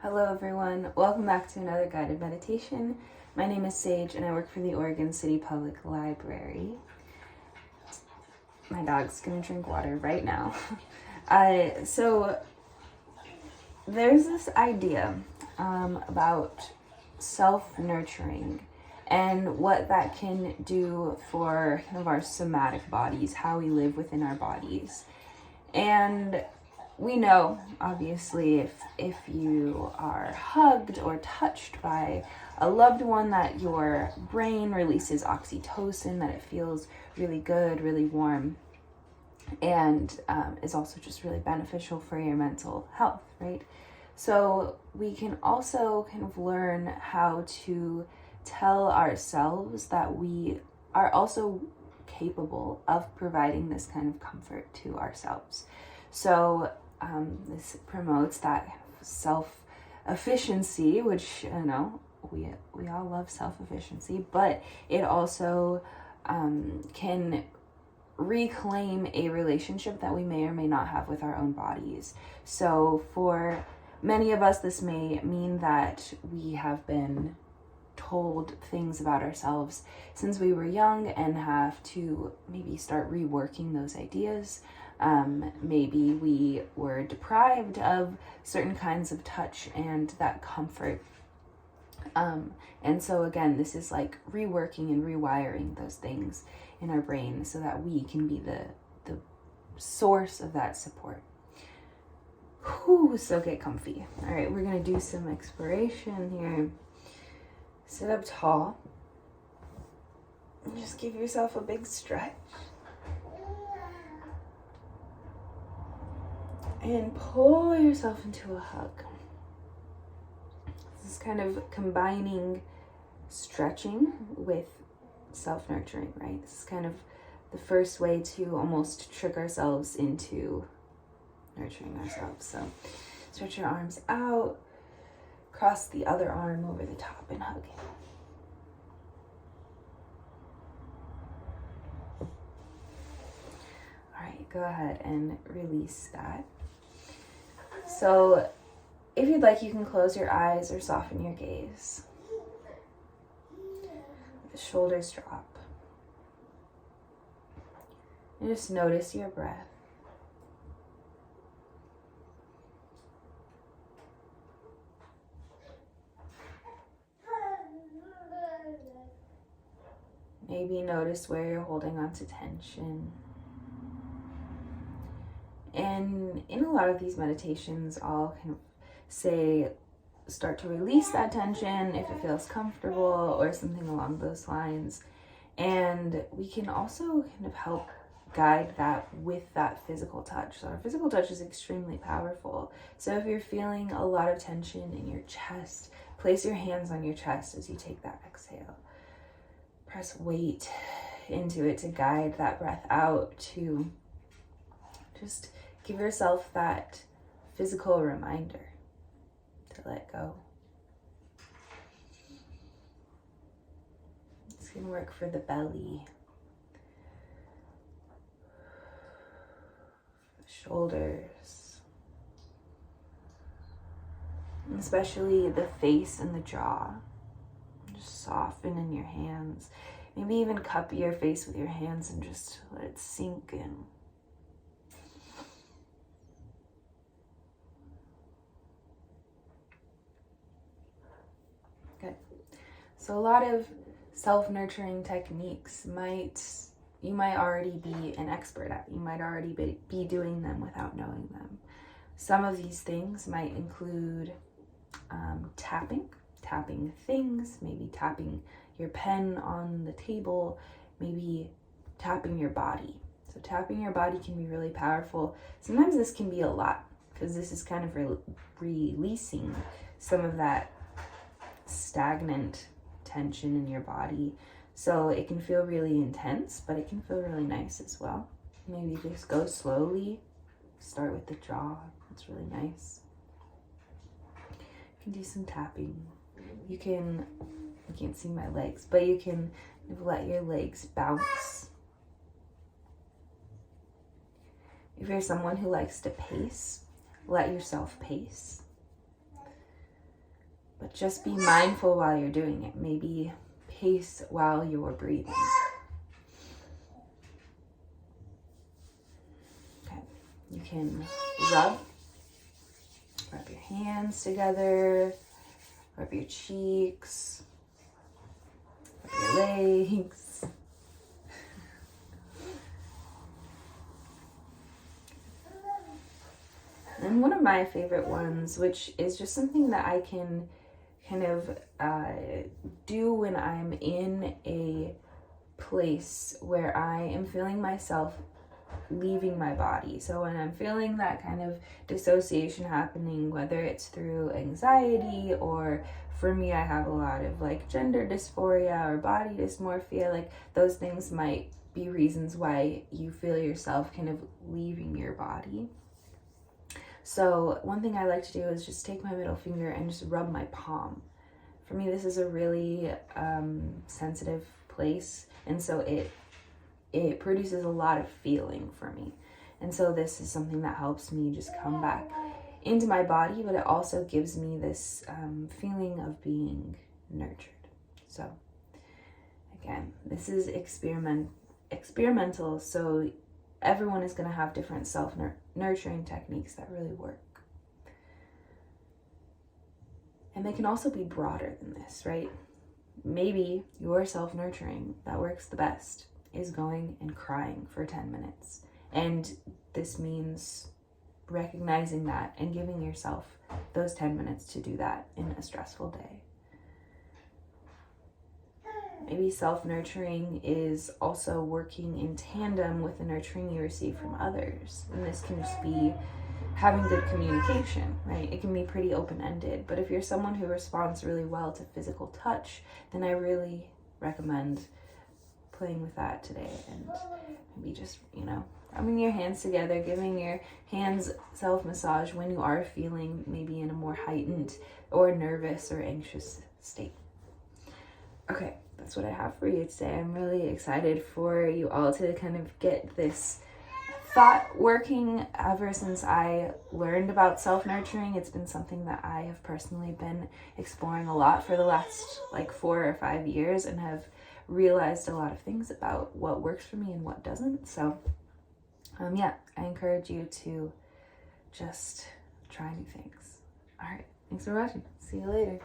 Hello everyone, welcome back to another guided meditation. My name is Sage and I work for the Oregon City Public Library. My dog's gonna drink water right now. So there's this idea about self-nurturing and what that can do for kind of our somatic bodies, how we live within our bodies. And we know, obviously, if you are hugged or touched by a loved one, that your brain releases oxytocin, that it feels really good, really warm, and is also just really beneficial for your mental health, right? So we can also kind of learn how to tell ourselves that we are also capable of providing this kind of comfort to ourselves. So this promotes that self-efficiency, which, we all love self-efficiency, but it also can reclaim a relationship that we may or may not have with our own bodies. So for many of us, this may mean that we have been told things about ourselves since we were young and have to maybe start reworking those ideas. Maybe we were deprived of certain kinds of touch and that comfort. And so again, this is like reworking and rewiring those things in our brain so that we can be the source of that support. So get comfy. All right, we're going to do some exploration here. Sit up tall. And just give yourself a big stretch. And pull yourself into a hug. This is kind of combining stretching with self-nurturing, right? This is kind of the first way to almost trick ourselves into nurturing ourselves. So stretch your arms out, cross the other arm over the top and hug. All right, go ahead and release that. So if you'd like, you can close your eyes or soften your gaze. The shoulders drop. And just notice your breath. Maybe notice where you're holding on to tension. And in a lot of these meditations, I'll kind of say, start to release that tension if it feels comfortable or something along those lines. And we can also kind of help guide that with that physical touch. So our physical touch is extremely powerful. So if you're feeling a lot of tension in your chest, place your hands on your chest as you take that exhale. Press weight into it to guide that breath out, to just give yourself that physical reminder to let go. This can work for the belly, the shoulders, and especially the face and the jaw. Just soften in your hands. Maybe even cup your face with your hands and just let it sink in. Good. So a lot of self-nurturing techniques you might already be an expert at. You might already be doing them without knowing them. Some of these things might include tapping things, maybe tapping your pen on the table, maybe tapping your body. So tapping your body can be really powerful. Sometimes this can be a lot because this is kind of releasing some of that stagnant tension in your body. So it can feel really intense, but it can feel really nice as well. Maybe just go slowly. Start with the jaw. It's really nice. You can do some tapping. You can't see my legs, but you can let your legs bounce. If you're someone who likes to pace, let yourself pace. but just be mindful while you're doing it. Maybe pace while you're breathing. Okay, you can rub your hands together, rub your cheeks, rub your legs. And one of my favorite ones, which is just something that I can kind of do when I'm in a place where I am feeling myself leaving my body. So when I'm feeling that kind of dissociation happening, whether it's through anxiety, or for me, I have a lot of like gender dysphoria or body dysmorphia, like those things might be reasons why you feel yourself kind of leaving your body. So one thing I like to do is just take my middle finger and just rub my palm. For me, this is a really sensitive place, and so it produces a lot of feeling for me. And so this is something that helps me just come back into my body, but it also gives me this feeling of being nurtured. So again, this is experimental, so everyone is going to have different self-nurturing techniques that really work. And they can also be broader than this, right? Maybe your self-nurturing that works the best is going and crying for 10 minutes. And this means recognizing that and giving yourself those 10 minutes to do that in a stressful day. Maybe self-nurturing is also working in tandem with the nurturing you receive from others. And this can just be having good communication, right? It can be pretty open-ended. But if you're someone who responds really well to physical touch, then I really recommend playing with that today. And maybe just, rubbing your hands together, giving your hands self-massage when you are feeling maybe in a more heightened or nervous or anxious state. Okay, that's what I have for you today. I'm really excited for you all to kind of get this thought working. Ever since I learned about self-nurturing, it's been something that I have personally been exploring a lot for the last 4 or 5 years, and have realized a lot of things about what works for me and what doesn't. So I encourage you to just try new things. All right, thanks for watching. See you later.